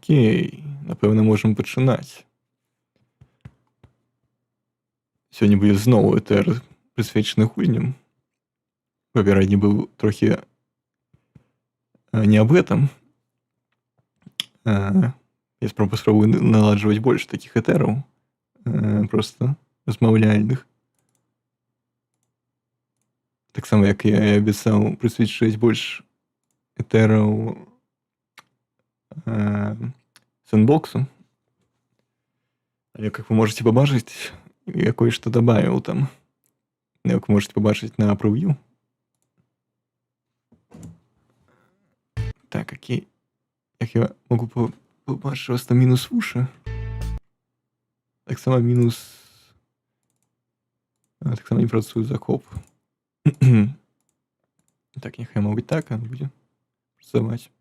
Окей, напэўна, можам пачынаць. Сёння будзе зноў этэр, прысвечаны гульням. Папярэдні быў трохі не аб гэтым. Я спрабую наладжваць больш такіх этэраў, проста размаўляльных. Таксама, як я і абяцаў, прысвечваць больш этэраў сэндбоксу. Але, как вы можете побачыць, я кое-што добавил там. Як вы можете побачыць на превью. Так, окей. Як я могу побачыць вас там мінус вушы. Таксама мінус... Таксама не працуе захоп. Так, няхай мабыць так, а будзе працаваць.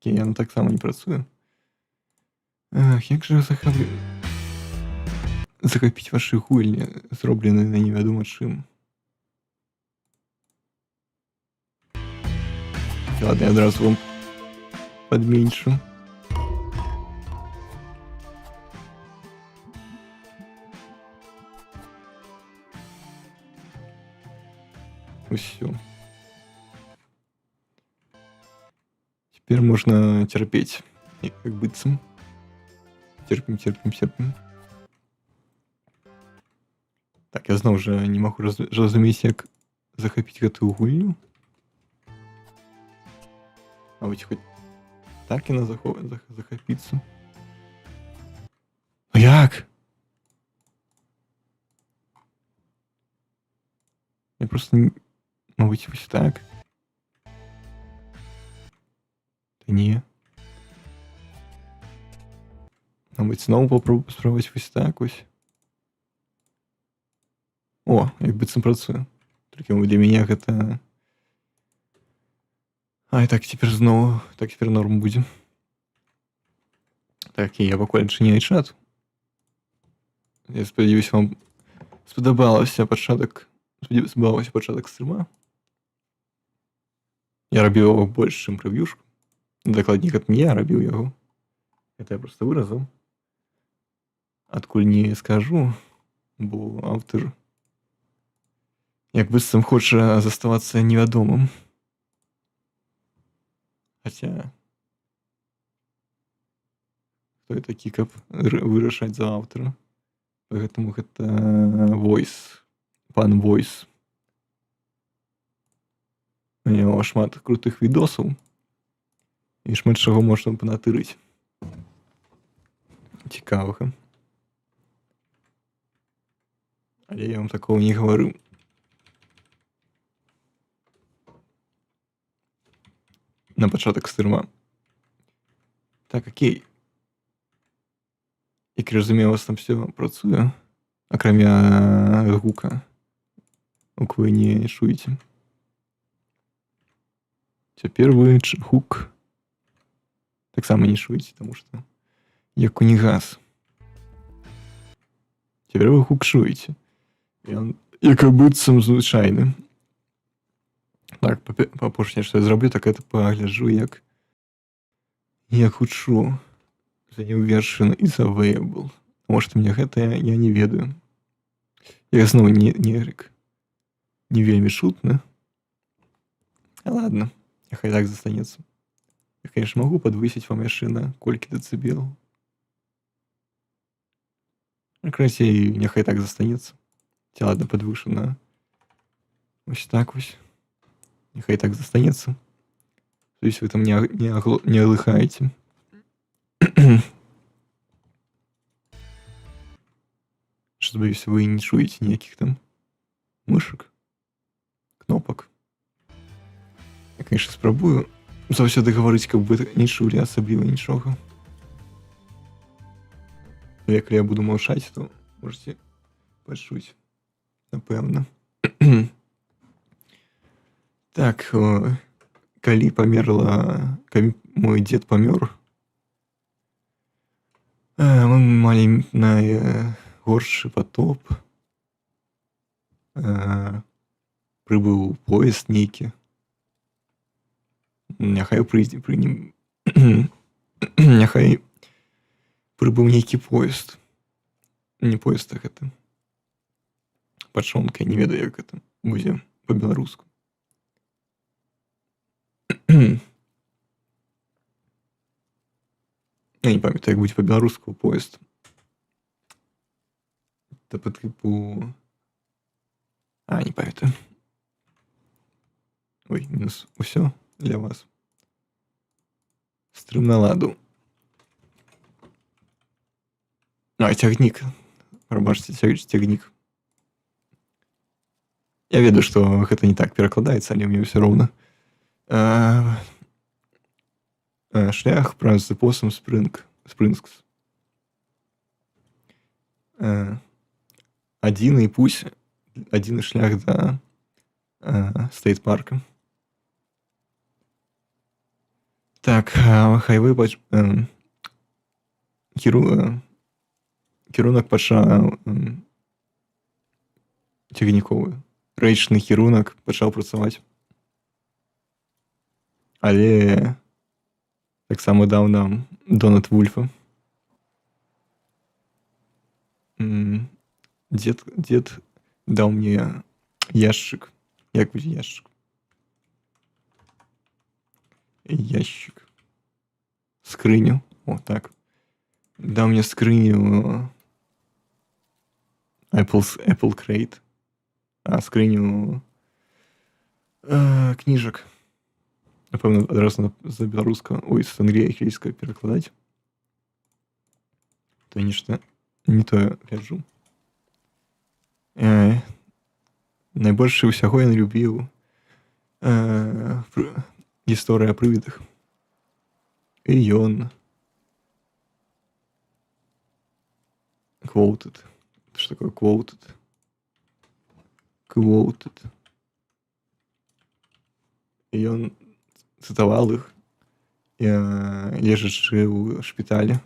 Окей, яно таксама не працуе. Ах, як жа захапіць вашы гульні, зроблены на невядома чым. Ладно, я адразу вам падменьшу. Усё. Теперь можно терпеть, как быццам. Терпим. Так, я зноў жа не магу разумець, як захапіць гэтую гульню. А вось хоць так і на захапіцца. Ну як? Я просто... Мабыць, вось так. Та не. Мабыць, зноў папробую спрабаваць вось так вось. О, як быццам працуе. Толькі для мяне гэта... Ай, так, цяпер зноў... Так, цяпер норм будзе. Так, і я пакуль адчыняю чат. Я спадзяюся, вам спадабалася пачатак стрыма. Я рабіў яго больш, чым прэв'юшку. Дакладней, гэта не я рабіў яго. Гэта я проста выразаў. Адкуль не скажу, бо аўтар як быццам хоча заставацца невядомым. Хаця... Хто я такі, каб вырашаць за аўтара? Поэтому гэта Voice. Пан Voice. У него шмат крутых відосаў. І шмат чаго можна панатырыць. Цікавага. Але я вам такого не гаварыў. На пачатак стрыма. Так, окей. Як я разумею, у вас там все працуе, акрамя гука. Гук вы не чуеце. Цяпер вы гук таксама не чуеце, таму што як у газ. Цяпер вы гук чуеце. Ён як быццам звычайны. Так, апошняе, што я зраблю, так это пагляджу, як гучу. Завершен is available. Может, мне гэта я не ведаю. Я зноў не вельмі шутны. Ладно, няхай так застанецца. Я, конечно, могу подвысіць вам яшчэ на колькі дэцыбелаў. Красей, няхай так застанецца. Ці ладно, подвышу на вось так вось. Няхай так застанецца. То есть вы там не оглыхаете. Что, боюсь, вы не чуете никаких там мышек, кнопок. Я, конечно, спрабую заўсёды гаварыць, каб вы не чулі асабліва нічога. Але калі я буду маўчаць, то можете пачуць, напэўна. Так, калі мой дзед памёр, мы малі найгоршы патоп. Прыбыў поезд нейкі. Няхай няхай прыбыў нейкі поезд. Не поезд, так гэта. Пачонка, я не ведаю, як гэта будзе па-беларуску. Я не памятаю, як будзе па-беларуску поезд. Это па тыпу... не памятаю. Ой, мінус. Усё для вас. Стрым на ладу. Цягнік. Прабачце, цягнік. Я ведаю, што гэта не так перакладаецца, але мне ўсё роўна. Шлях праз эпосам Спрынгс. Адзіны путь, адзіны шлях да Стейт-парка. Так, хайвей кірунак цягніковы. Рэчны кірунак пачаў працаваць. Але таксама даў нам Донат Вульфа. Дзед даў мне яшчык. Як будзе яшчык? Ящик. Скрыню. О, так. Даў мне скрыню Apple Crate. Скрыню кніжак. Напэўна, адразу за беларуска, з англійскага перакладаць. То нешта не тое гляджу. Найбольш усяго я любіў гісторыя о прывідах. І ён quoted. Што такое quoted? Quoted. І ён цытаваў іх, лежачы ў шпіталі.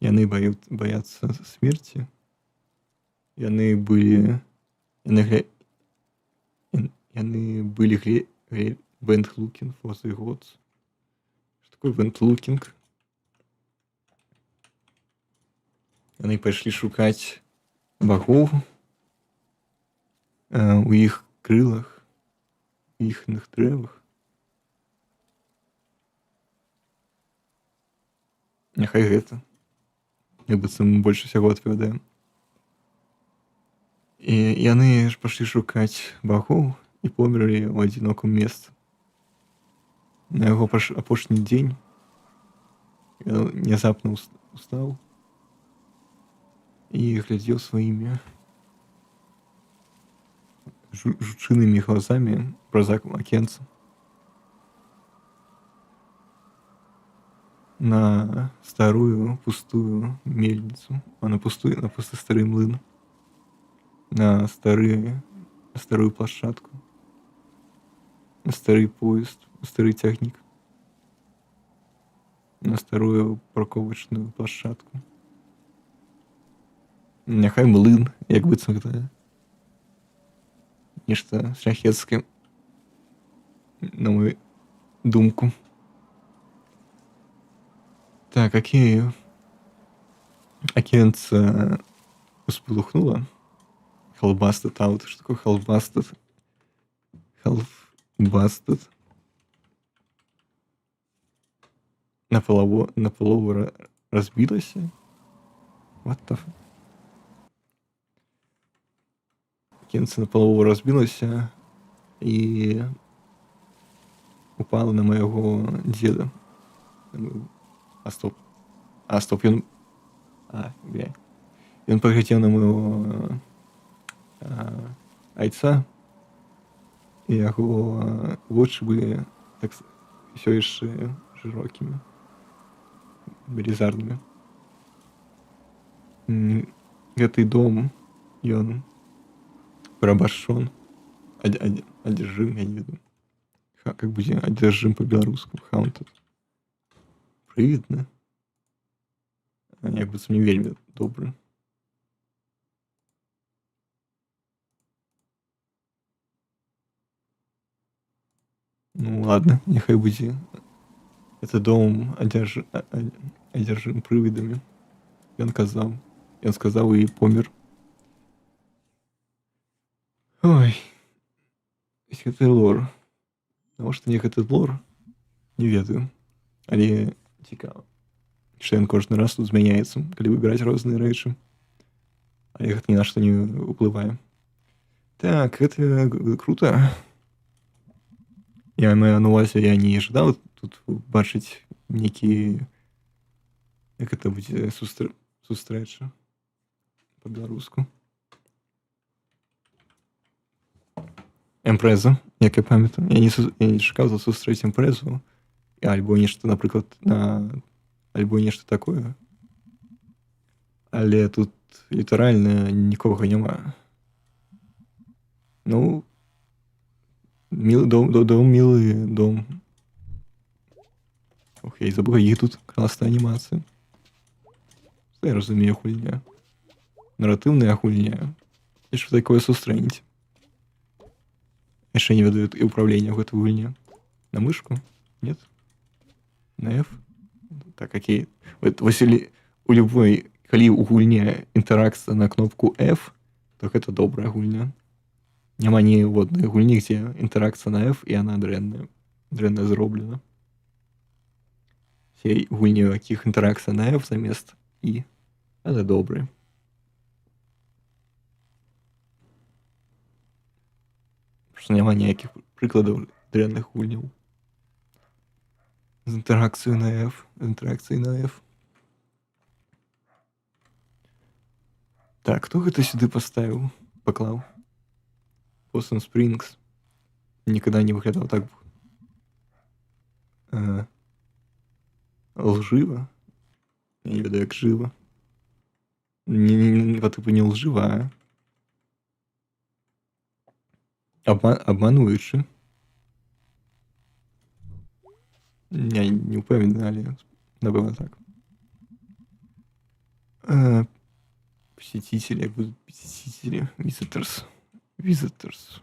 Яны баяцца смерці. Яны былі went looking for the gods. Што такое went looking? Яны пайшлі шукаць багоў у іх крылах, іхных дрэвах. Няхай гэта. Як быццам больш усяго адпавядае. І яны ж пашлі шукаць багоў і померлі ў адзінокім месцы. На яго апошні дзень ён внезапна устаў і глядзеў сваімі жучынымі глазамі праз акенца на старую пустую мельніцу, на пусты стары млын, на старую плашчадку, на стары поезд, стары цягнік, на старую парковачную плашчадку. Няхай млын, як быццам гэта нешта шляхецкае, на мою думку. Так, окей. Акенца успылухнула. Half-busted out. Что такое half-busted? Half-busted. Наполову разбилась. What the fuck? Акенца наполову разбилась и упала на моего деда. Стоп, ён... бля. Ён паглядзеў на моего айца, і яго вочы былі так ўсё яшчэ шырокімі, велізарнымі. Гэты дом, ён прабашон, адзяржым, я не ведаю. Как будзе адзяржым па-беларуску? Haunted. Прывідна. Як быццам не вельмі добры. Ну ладно, няхай будзе. Это дом одержим прывідамі. Ён сказаў і помер. Ой, гэты лор. Навошта мне гэты лор? Не ведаю. Але цікава. Што ён кожны раз тут змяняецца, калі выбіраць розныя рэчы. Але гэта ні на што не ўплывае. Так, гэта круто. Я маю на увазе, я не жадаў тут бачыць нейкі, як гэта будзе, сустрэча па-беларуску. Імпрэза, як я памятаю. Я не чакаў за сустрэць імпрэзу, альбо нешта, напрыклад, альбо нешта такое. Але тут літаральна нікога няма. Ну, милый дом, милый дом. Ох, я і забув, їх тут класна анімація. Це я розумію, хуйня. Наративна хуйня. І що такое сустрэнець? Яшчэ не ведаю і управлення в гэту гульню. На мышку? Нет? На F? Так, окей. Вось у любой, калі у гульне інтэракцыя на кнопку F, то гэта добрая гульня. Няма ні ў адной гульні, дзе інтэракцыя на F, і яна дрэнная. Дрэнна зроблена. Все гульні, у якіх інтэракцыя на F замест І, але добрыя. Просто няма ніякіх прыкладаў дрэнных гульняў. З інтэракцыяй на F. Так, хто гэта сюды паклаў? Possum Springs. Никогда не выглядал так лживо. Я не ведаю, як жива. По типу не лжива, а обмануючи. Я не упевнений, але напевно так. Посетители, як будуть посетители. Visitors. Visitors.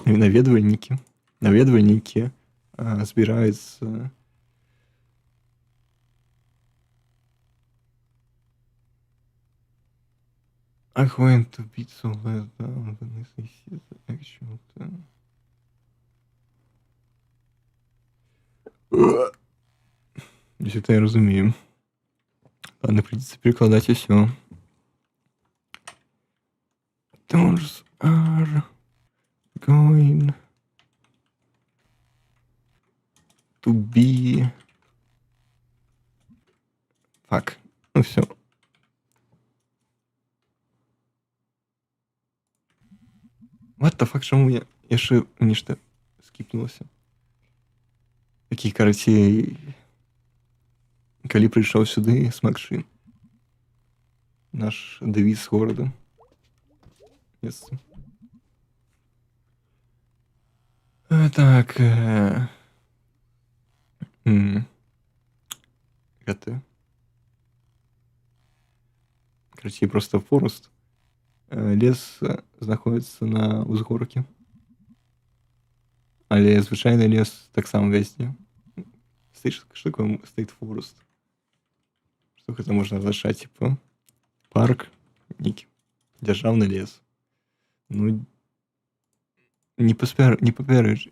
Наведвальнікі. Наведвальнікі збіраюцца going to be so less down than this is actual time. Если это я разумею. Ладно, придется перекладать и все. Doors are going to be... Fuck. Ну все. What the fuck, чому я яшчэ нешта скіпнулася? Такі, карацей, калі прыйшоў сюды з Макшин. Наш дэвіз горада. Месца. Так. Гэта. Карацей, просто форест. Лес знаходзіцца на ўзгоркі. Але звычайны лес таксама весне. Что такое State Forest? Что это можно азначаць, типа парк, нейкі дзяржаўны лес. Ну, не папярэчыш.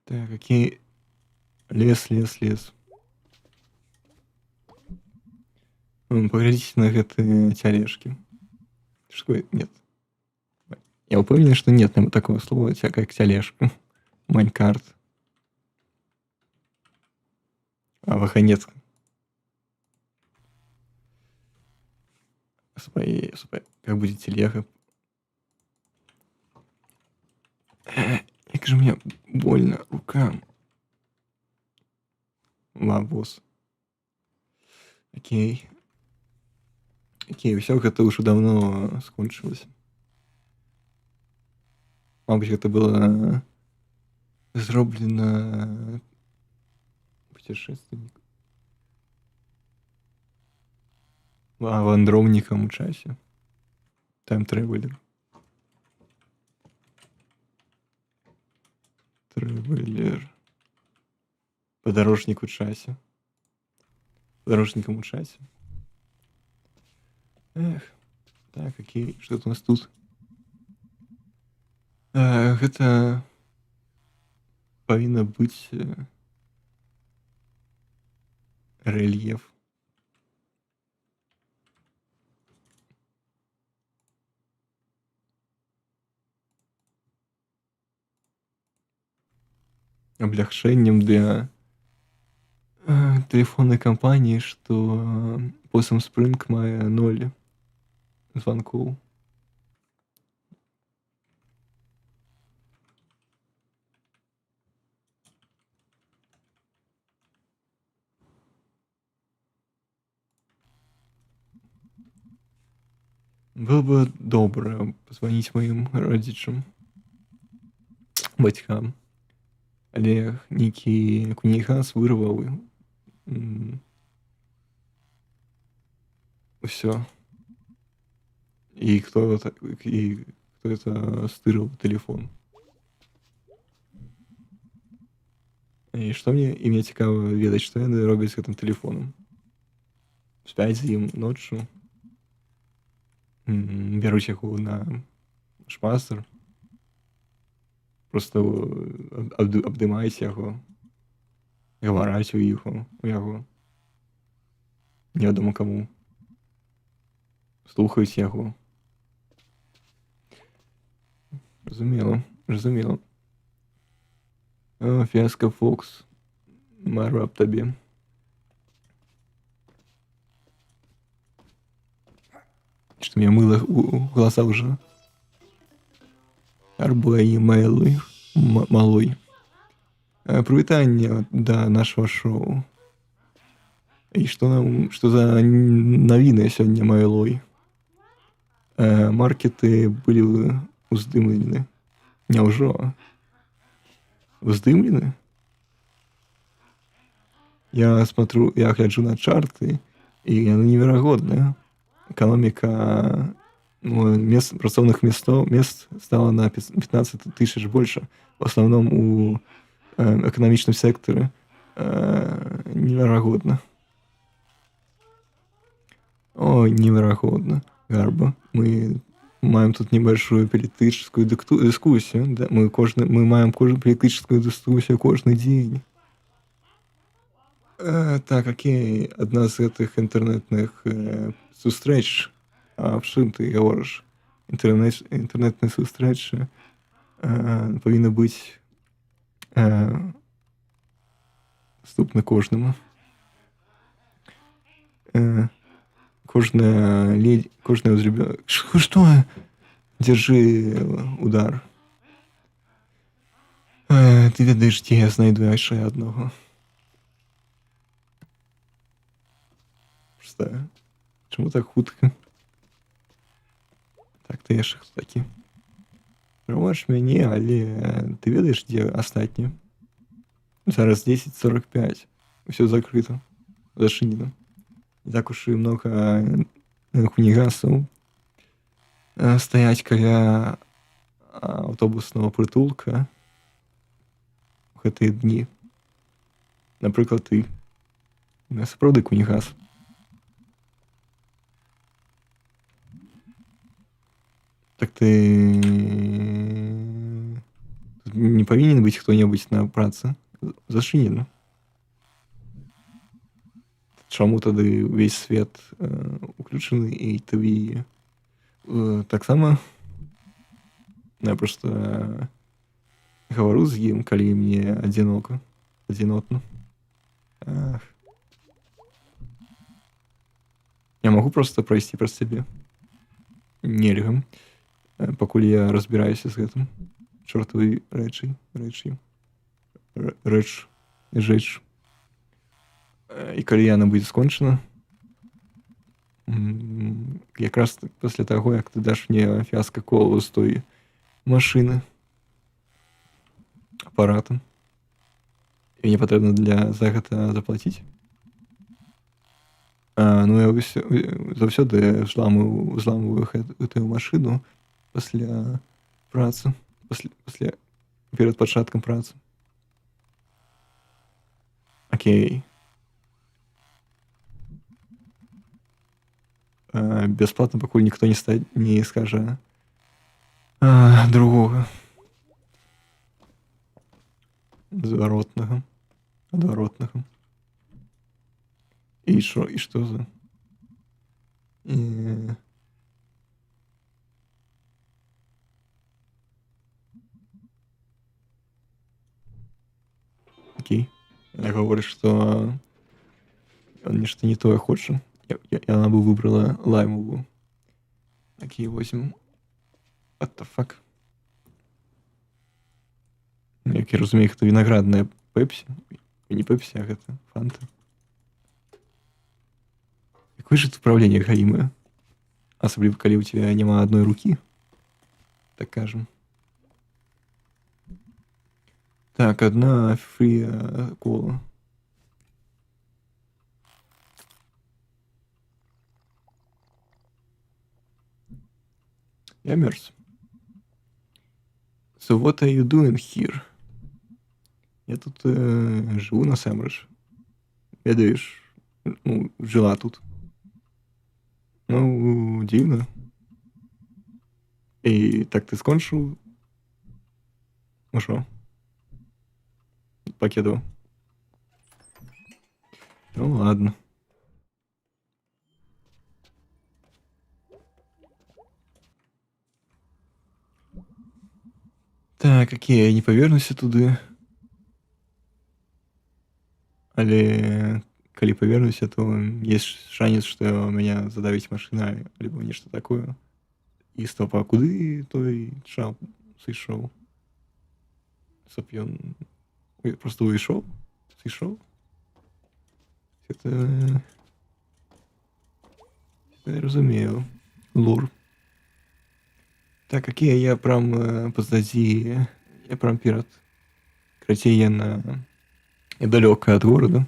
Так, какие... Лес. Поглядите на гэтые тележки. Что? Нет. Я уверен, что нет такого слова, как тележка. Майнкарт. А ваханец. Как будет телега? Как же мне больно рукам. Лабос. Окей, все гэта ўжо давно скончылася. Мабыць, гэта было зроблена путешественник. Вандроўнікам у часе. Тайм-трэвелер. Трэвелер. Падарожнік у часе. Падарожнікам у часе. Эх. Так, окей. Что у нас тут? Гэта павінна быць рэльеф. Облягчэннем для тэлефоннай кампаніі, што Possum Spring мае 0 званкоў. Было бы добра пазваніць маім родзічам, бацькам. Але нейкі кунігас вырваў усё. І хто это стырыў тэлефон. І што мне цікава ведаць, што яны робяць з гэтым тэлефонам. Спяць з ім ноччу. Бяруць яго на шпацыр. Просто абдымаюць яго. Гавараць у яго. Невядома каму. Слухаюць яго. Разумела. Фіаска Фокс. Мару аб табе. Што мне мыла у глаза уже. Арбой малой. Прывітанне да нашего шоу. І што за навіны сёння майлой? Маркеты былі уздымлены. Няўжо? Уздымлены? Я гляджу на чарты, і яны неверагодныя. Эканоміка працоўных мест стала на 15 тысяч больше. В основном у эканамічным сектары. Неверагодна. Ой, неверагодна. Гарба. Мы маем тут небольшую палітычную дискуссию. Да? Мы маем палітычную дискуссию кожны дзень. Так, окей. Одна з гэтых інтэрнэтных сустрэч. А в чым ты гаворыш? Інтэрнэтныя сустрэчы павінны быць доступны кожнаму. Кожная узребё... Что? Держи удар. Ты ведаеш, дзе я знайду яшчэ аднаго. Просто... Чаму так хутка? Так, ты яшчэ хто такі? Прабач мяне, але ты ведаеш, дзе астатні? Зараз 10:45. Усё закрыта. Зачынена. Не так уж і много кунігасаў стаяць каля аўтобуснага прытулка ў гэтыя дні. Напрыклад, ты. Сапраўды кунігас. Так ты не павінен быць хто-небудзь на працы? Зачынена. Чаму тады ўвесь свет уключаны і ты таксама? Я просто гавару з ім, калі мне адзінотна. Я магу просто прайсці праз цябе? Нельга. Пакуль я разбіраюся з гэтым чортавай рэч'ю. І калі яна будзе скончана, якраз пасля таго, як ты даш мне фіаска колу з той машыны, апаратам. І мне патрэбна за гэта заплаціць. Ну я заўсёды зламываю гэтую машыну пасля працы, перад пачаткам працы. Окей. Бясплатна, пакуль ніхто не скажа другога. Адваротнага. І што за... Окей. Гаворыць, што ён нешта не тое хоча. Яна бы выбрала лаймовую. Окей, возьмем. What the fuck? Як я разумею, гэта вінаградная пепсі. Не пепсі, а гэта фанта. Якое ж это управление галімае? Асабліва, калі у тебя няма адной рукі. Так кажем. Так, одна фри кола. Я мерз. So what are you doing here? Я тут живу насамрэч. Ведаеш, жила тут. Дзіўна. І так ты скончыў? Што? Пакедаў. Ладно. Так, окей, я не павернуся туды. Але калі павернуся, то есть шанец, што мяне задавіць машына альбо нешта такое. І стоп, а куды той чал сышоў? Стоп, ён просто уйшоў? Сышоў? Это... Я разумею. Лор. Так, окей, я прям позади... Я прям перад... Крацей я далёка ад горада.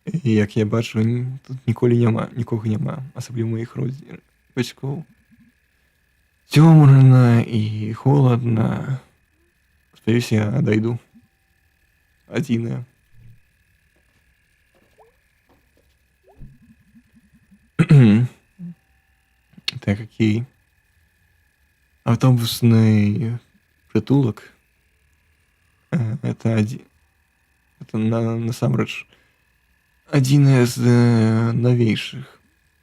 І як я бачу, тут нікога няма. Асабліва маіх бацькоў. Цёмна і холодна. Спадзяюся, я дайду. Адзіная. Так, окей. Автобусный притулок. Это насамрэч адзіная з навейшых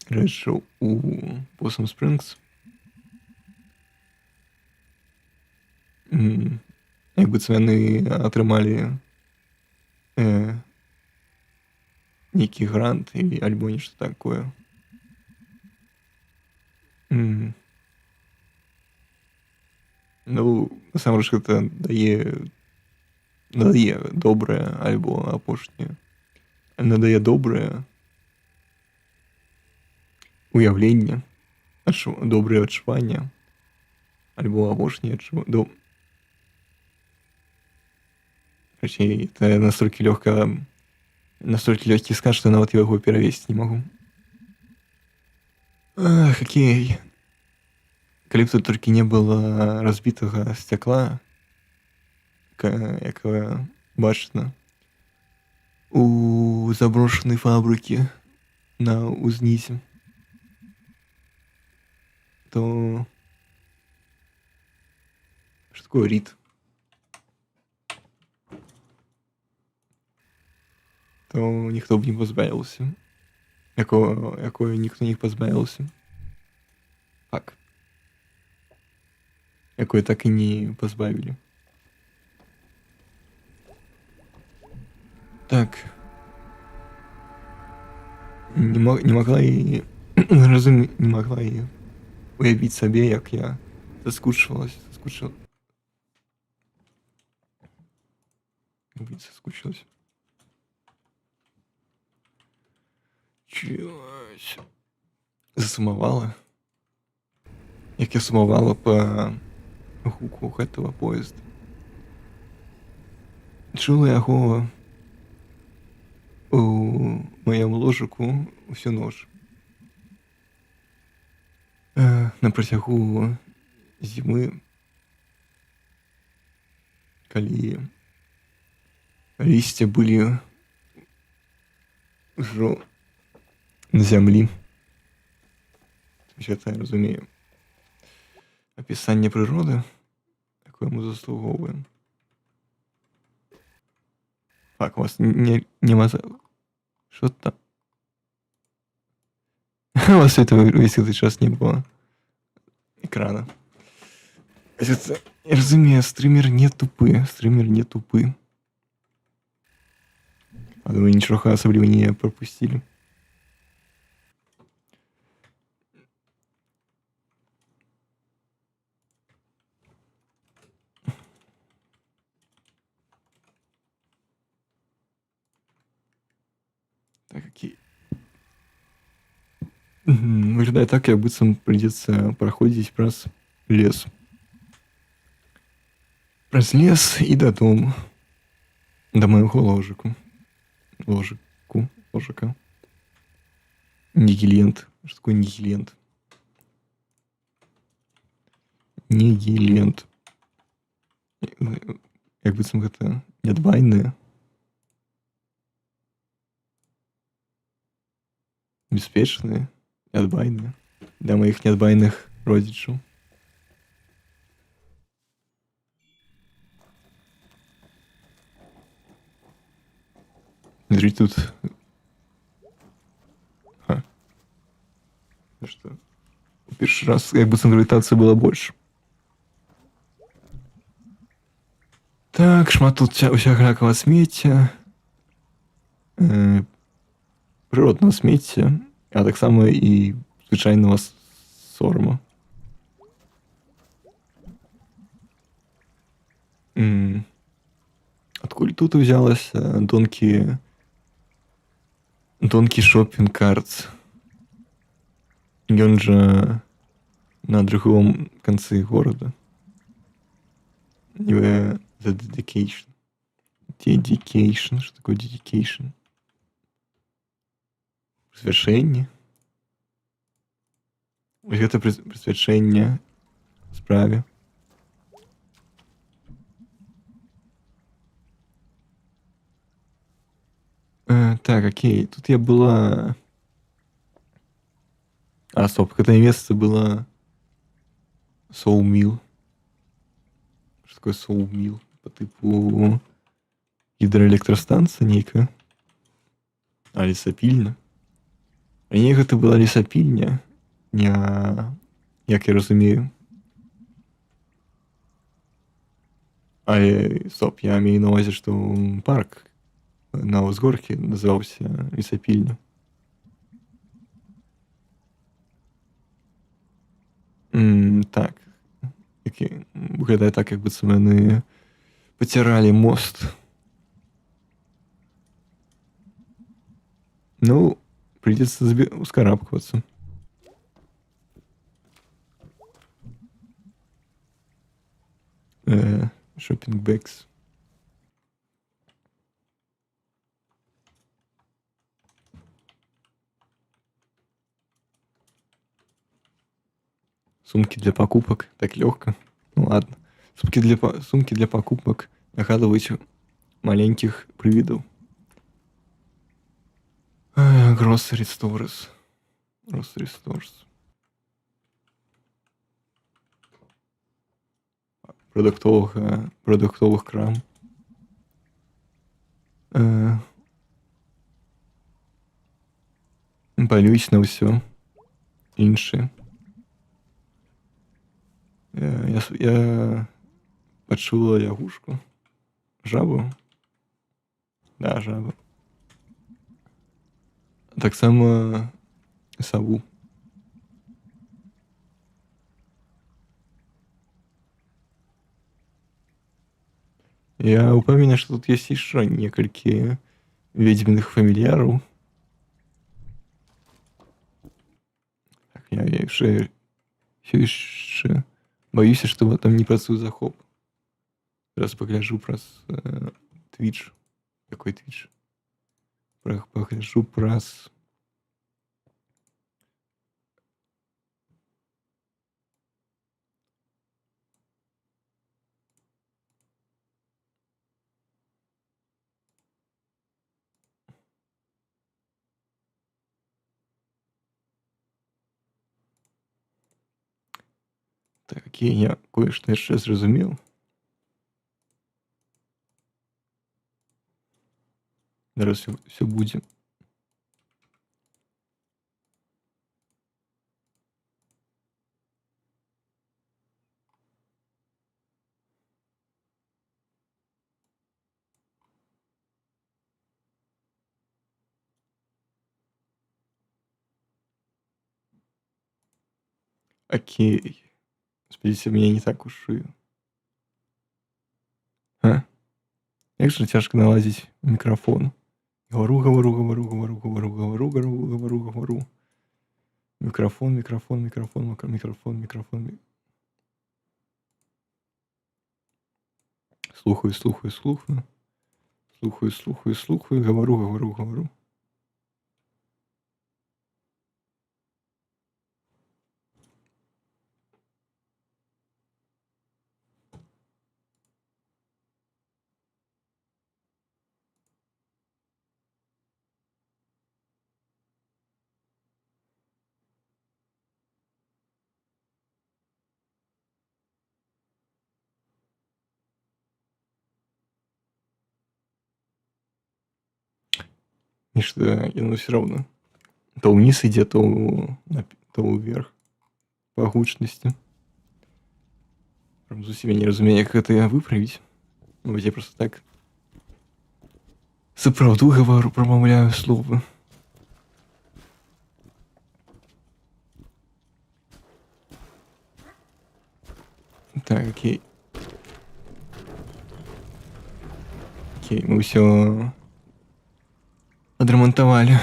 рэчаў у Possum Springs. Як быццам яны атрымалі нейкі грант альбо нешта такое. Насамрэч гэта надае добрае альбо апошняе. Надае добрае уяўленне, добрае адчуванне альбо апошняе адчуванне. Хаця это настолькі лёгкі сказ, што нават яго перавесці не магу. Окей. Калі б тут толькі не было разбітага сцякла, якое бачна у заброшанай фабрыкі на ўзнізе, то што такое рід? То ніхто б не пазбавіўся. Якое ніхто не пазбавіўся. Так. Якое так і не пазбавілі. Так. Не могла і уявіць сабе, як я заскучилась. Чось. Засумавала. Як я сумавала па гуку гэтага поезда. чула яго у маім ложыку усю ноч. На працягу зімы, калі лісце былі ўжо на зямлі. Гэта я разумею. Апісанне прыроды, якое мы заслугоўваем. Так, у вас нема... Что там? У вас весь этот час не было экрана. Я разумею, стример не тупы. А вы нічога асабліва не пропустили. Так, окей. Выглядае так, як быццам прыйдзецца праходзіць праз лес. Праз лес і дадому. Да майго ложыка. Нигилент. Что такое нигилент? Нигилент. Як быццам гэта нядбайнае. Бяспечнае, нядбайнае. Для маіх нядбайных родзічаў. Смотри, тут... Что? Першы раз, як быццам гравітацыі была больш. Так, шмат тут усякага смецця. Прыроднага смецця, а таксама і звычайнага сорама. Адкуль тут узялася Донкі Шопінг Картс? Ён жа на другом канцы горада. The Dedication. Dedication. Что такое Dedication? Прысвячэнне. Вось гэта прысвячэнне справе. Так, окей. Тут я была... стоп, это место было Соумил. Что такое Соумил? По типу гідраэлектрастанцыя нейкая. А лесапільня? Раней гэта была лесапільня. Як я разумею. Але, стоп, я имею на увазе, што парк на ўзгоркі называўся лесапільня. Так. Выглядае так, як быццам яны паціралі мост. Ну, придется ускарабкиваться. Shopping bags. Сумки для покупок. Так легко. Ну ладно. Сумки для покупок нагадывают маленьких привидов. Grocery stores. Продуктовых крам. Палююсь на ўсё іншае. Я пачула лягушку. Жабу. Да, жабу. Таксама саву. Я упэўнены, што тут ёсць яшчэ некалькі ведьминых фамільяраў. Так, я яшчэ баюся, што там не працуе захоп. Зараз пагляджу праз Twitch. Какой Twitch? Покажу прас. Так, я кое-что яшчэ зразумеў. Зараз все будзе. Окей. Спадзяюся, мяне не так уж і... А? Як же цяжка наладзіць мікрафон. Говорю. Микрофон. Слухаю. Говорю. И что, ну все равно. То вниз идет, то вверх. По гучности. Прям зусім не разумею, як гэта выправіць. Ну, я просто так сапраўду говорю, промаўляю словы. Так, окей. Окей, мы все адрамантавалі.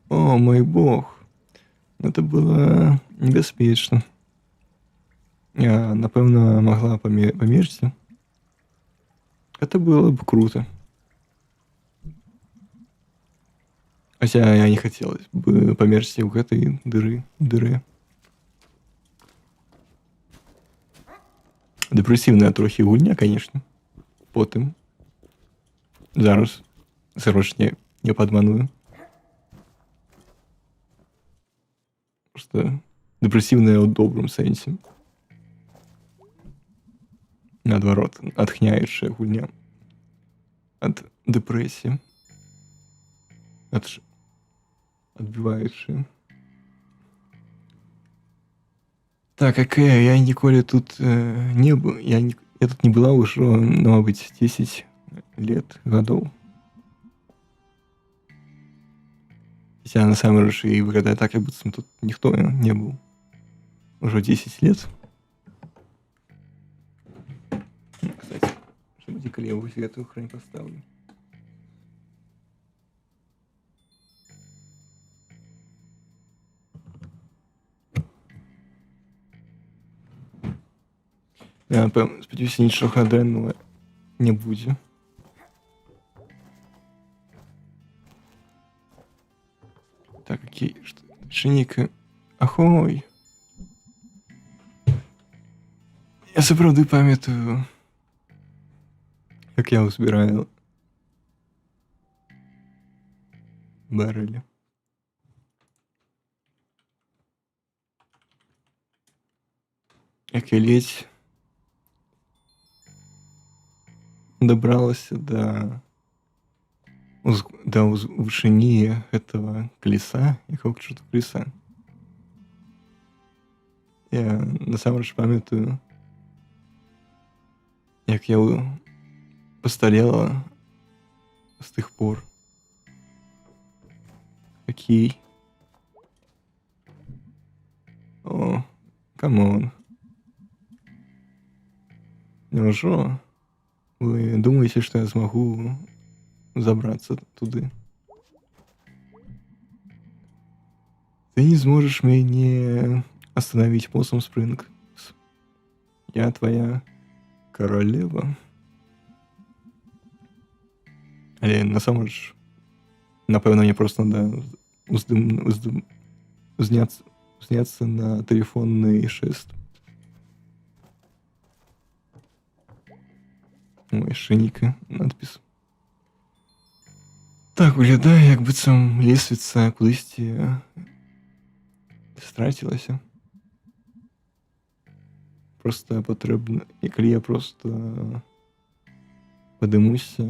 О, мой бог. Это было небяспечна. Я, напэўна, могла памерці. Это было бы круто. Хотя я не хотелось бы померці ў гэтай дыры. Дэпрэсіўная трохі гульня, конечно. Потым. Зараз. Срочно не падманую. Просто дэпрэсіўная ў добрым сэнсе. Наадварот, атхняючая гульня. Ад дэпрэсіі. Адбіваючая. Так, окей, я ніколі тут не был. Я тут не была ўжо, ну, мабыць, 10 лет, гадоў. Хотя насамрэч і выглядае так, як быццам тут ніхто не быў. Уже 10 лет. Кстати, что будзе, калі я вось гэтую хрень поставлю? Я, напэўна, спадзяюся, нічога дрэннага не будзе. Так, окей, что? Шиника. Ахой. Я сапраўды памятаю, як я ўзбіраю барэлі. Як я ледзь дабралася да вышыні гэтага колеса, якога чорту колеса. Я насамрэч памятаю, як я постарела з тых пор. Окей. О, камон. Няўжо вы думаеце, што я змагу забрацца туды? Ты не зможешь мяне остановить, Possum Springs. Я твоя королева. Але насамрэч, напэўна, мне проста надо узняцца на тэлефонны шэст. О, яшчэ нейкі надпіс. Так выглядае, як быццам лесвіца кудысьці страцілася. Просто патрэбна... І калі я просто падымуся...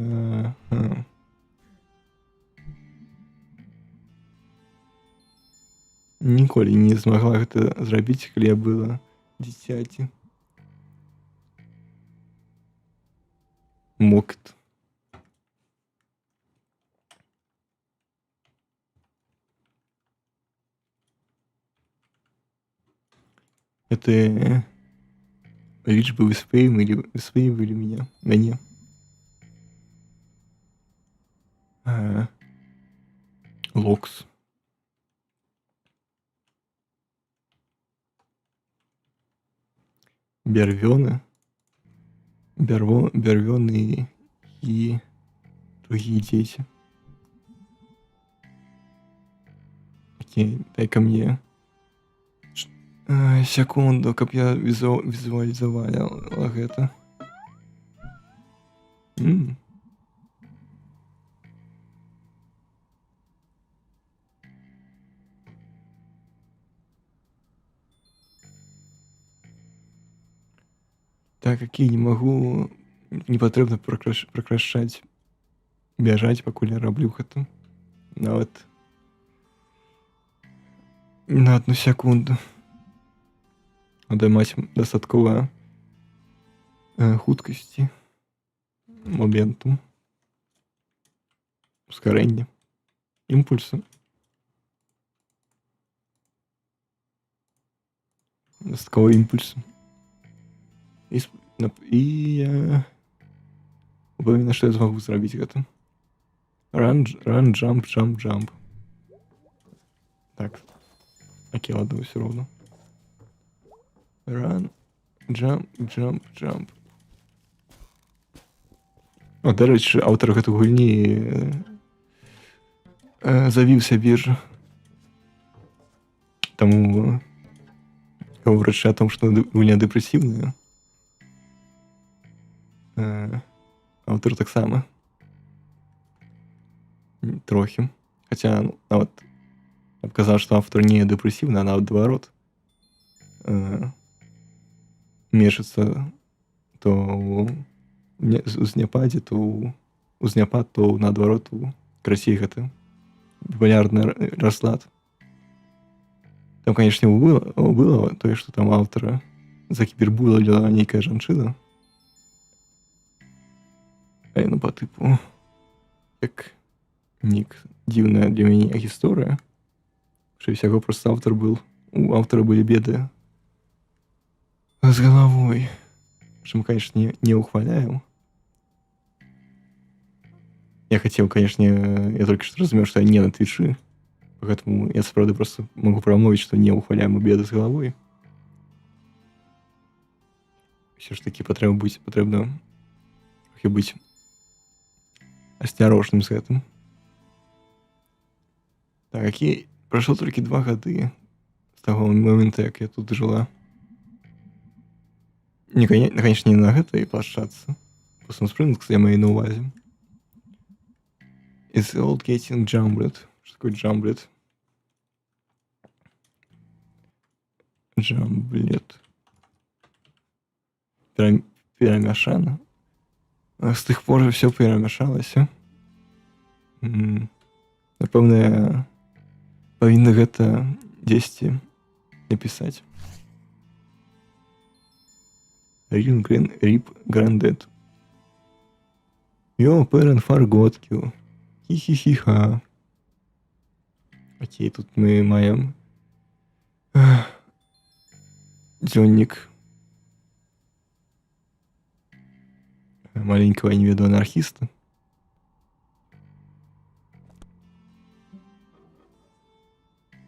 Ніколі не змагла гэта зрабіць, калі я была дзіцяці. Мокт. Это лічбы высвоівалі мяне. Локс. Бярвёны і другие дзеці. Окей, дай-ка мне секунду, каб я візуалізавала гэта. Так, окей, не могу... Не патрэбна пракрашчаць, бяжаць, пакуль я раблю гэта. Нават на 1 секунду. Надо маць дастаткова хуткасці, моменту, ускарэння, імпульсу. Дастаткова імпульсу. І я упэўнены, што я змагу зрабіць гэта. Run, jump. Так. Окей, ладно, ўсё роўна. Run, jump. О, дарэчы, аўтар гэтай гульні завіў сябе ж. Таму, гаворачы о том, што гульня дэпрэсіўная, аўтар таксама. Трохі. Хаця, нават, я б казаў, што аўтар не дэпрэсіўны, а нават наадварот. Мешацца то ў зняпадзе, то ў зняпад, то наадварот у красей гэта біпалярны разлад. Там, канешне, было тое, што там аўтара закібербулила нейкая жанчына. Ну, по типу, як нік дзіўная для мяне гісторыя. Що всяго просто автор был. У автора были беды с головой. Что мы, конечно, не ухваляем. Я хотел, конечно, я только что разумел, что я не на твичы. Поэтому я, правда, просто могу промовить, что не ухваляем беды с головой. Все ж таки потребно быть осторожным с этим. Так, окей. Прошло только 2 гады с того момента, как я тут жила. Конечно, не на гэтай плашчадцы. Просто на Springs я маю на увазе. It's all getting jumbled. Что такое jumbled? Jumbled. Перемешано. С тых пор все перемешалася. Напэўна, я павінна гэта дзесьці напісаць. Rip Granddad. Yo, parent forgot you. Хі-хі-хі-ха. Окей, тут мы маем дзённік маленького неведу анархиста.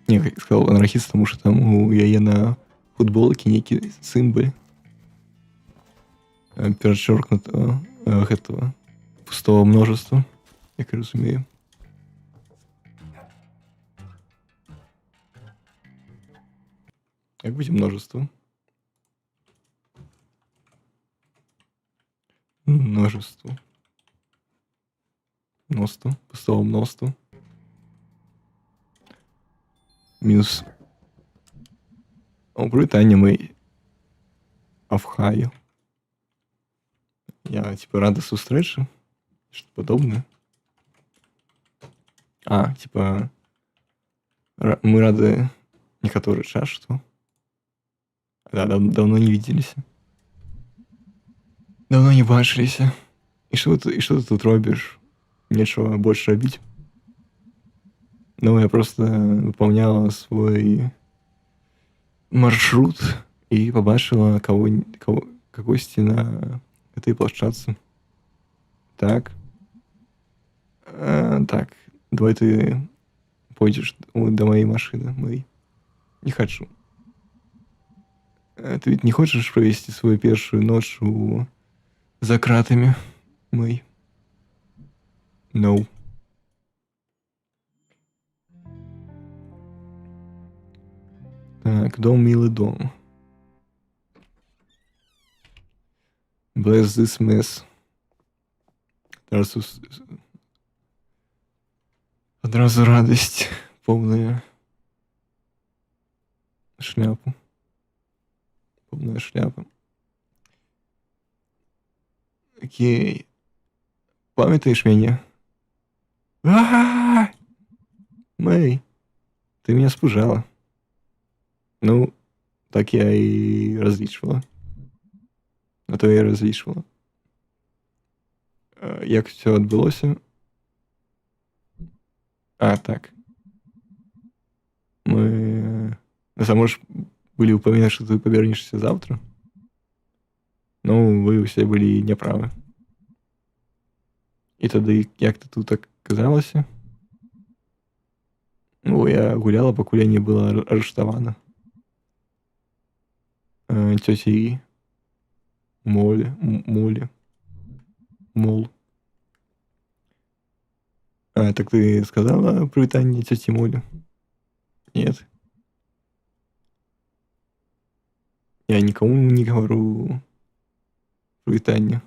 Не, как сказал анархист, потому что там у яе на футболке некий символ перечеркнутого этого пустого множества. як я розумію. Як буде множество? Множество. Множество. Пустого множество. Мінус. О, привітання, ми Авхаю. Я, типа, рада зустрічі. Что-то подобное. А, типа, мы рады некоторый час, что? Да, давно не виделись. Давно не бачились. И что ты тут робишь? Нечего больше робить. Ну, я просто выполняла свой маршрут и побачила когось на этой площадке. Так. Так, давай ты пойдешь до моей машины, моей. Не хочу. Ты ведь не хочешь провести свою первую ночь за кратами, мой? No. Так, дом, милый дом. Bless this mess. Одразу радость полная. Шляпу. Полная шляпа. Окей. Памятаешь меня? Мэй, ты меня спужала. Ну, так я и различивала. А то я различивала. Як все відбулося? А, так. Мы... Сама ж были упомянуты, что ты повернешься завтра. Ну, вы все были неправы. І тоді, як ти тут оказалася? Ну, я гуляла, покуль я не была арештована. Тётей Молли. Мол. Так ты сказала привитание тёте Молли? Нет. Я никому не говорю привитание.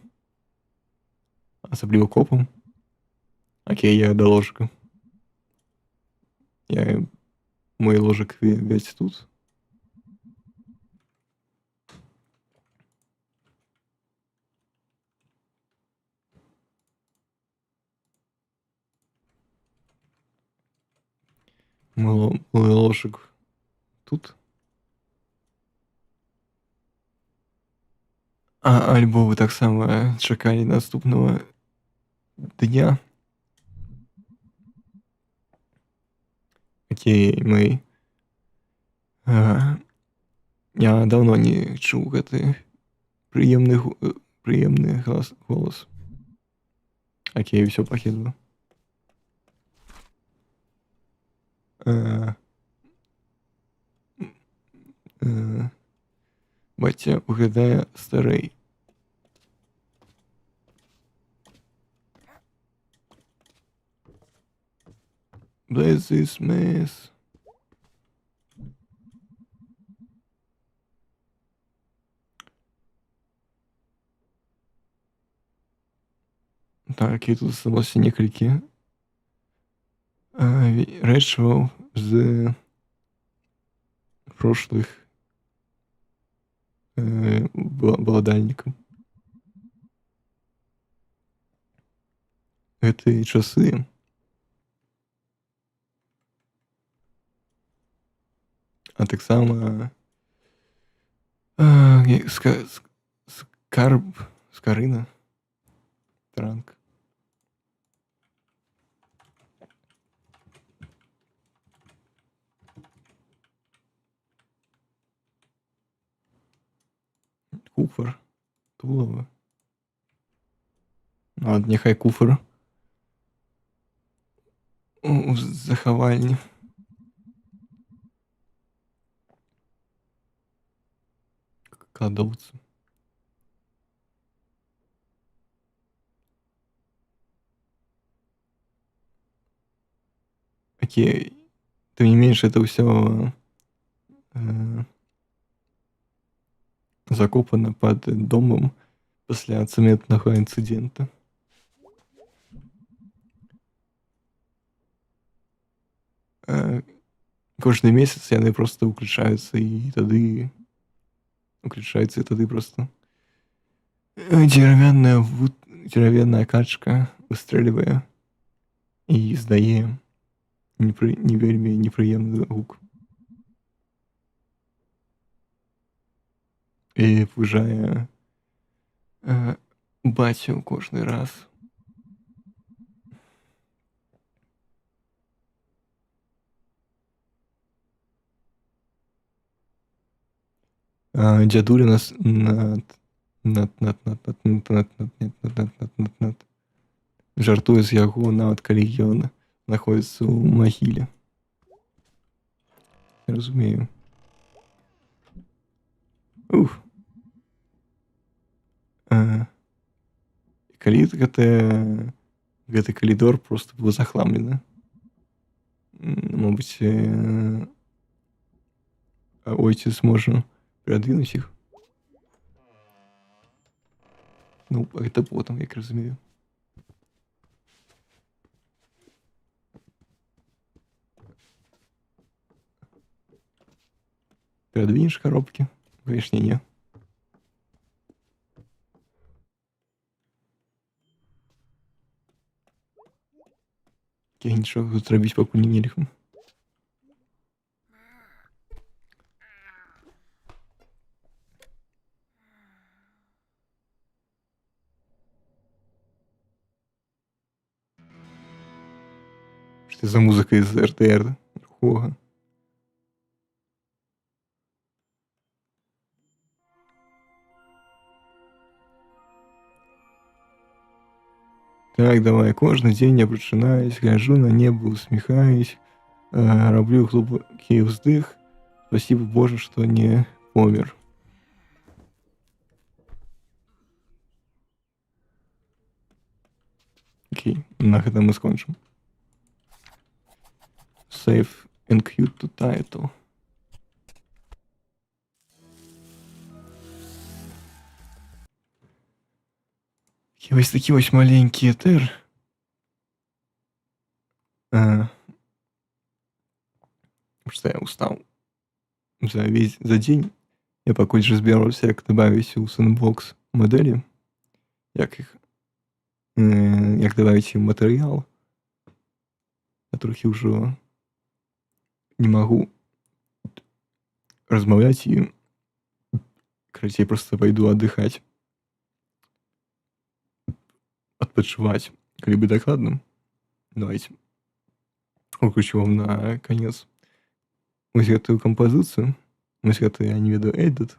Особливо копам. Окей, я до ложика. Мой ложик весь тут. Мой ложик тут. Альбо ви так само чекали наступного дня. Окей, мы... Я давно не чуў гэты прыемны голос. Окей, все пакінула. Бацья выглядае старэй. Bless this mess. Так, і тут засталося некалькі рэчаў з прошлых валадальнікаў. Гэтыя часы а таксама скарына, транк. Куфар, тулава. Ладно, няхай куфар у захавальні. Кладоўцы. Окей. Тым не менш, это ўсё закопана пад домам пасля цэментнага інцыдэнта. Кожны месяц яны проста ўключаюцца і тады проста дзеравяная качка выстрэльвае і здае не вельмі непрыемны гук. І пужае бацю кожны раз. Дзядуля нас жартуе з яго, нават калі ён знаходзіцца ў магіле. Разумею. Ух. Калі гэты калідор проста быў захламлены. Мабыць, ойцец можа перадвинуць іх. Ну, гэта потым, як разумею. Перадвинеш коробкі? Конечно, не. Я нічого тут рабіць пакуль не нельга. Что за музыка из РТР? Ого. Так, давай. Кожны дзень я прачынаюсь, гляджу на неба, усміхаюсь, раблю глубокий вздых. Спасибо, Боже, что не помер. Окей, на гэтым мы скончым. Save and queue to title. І ось такі ось маленькі етер. Што я устаў за дзень. Я пакуль жа збіраўся, як дабавіць у сэндбокс мадэлі, як дабавіць ім матэрыял. Я трохі ўжо не магу размаўляць і карацей проста пайду аддыхаць. Адпачываць, калі быць дакладным. Давайте уключу вам на конец вось гэтую кампазіцыю. Вось гэта, я не ведаю, эдит.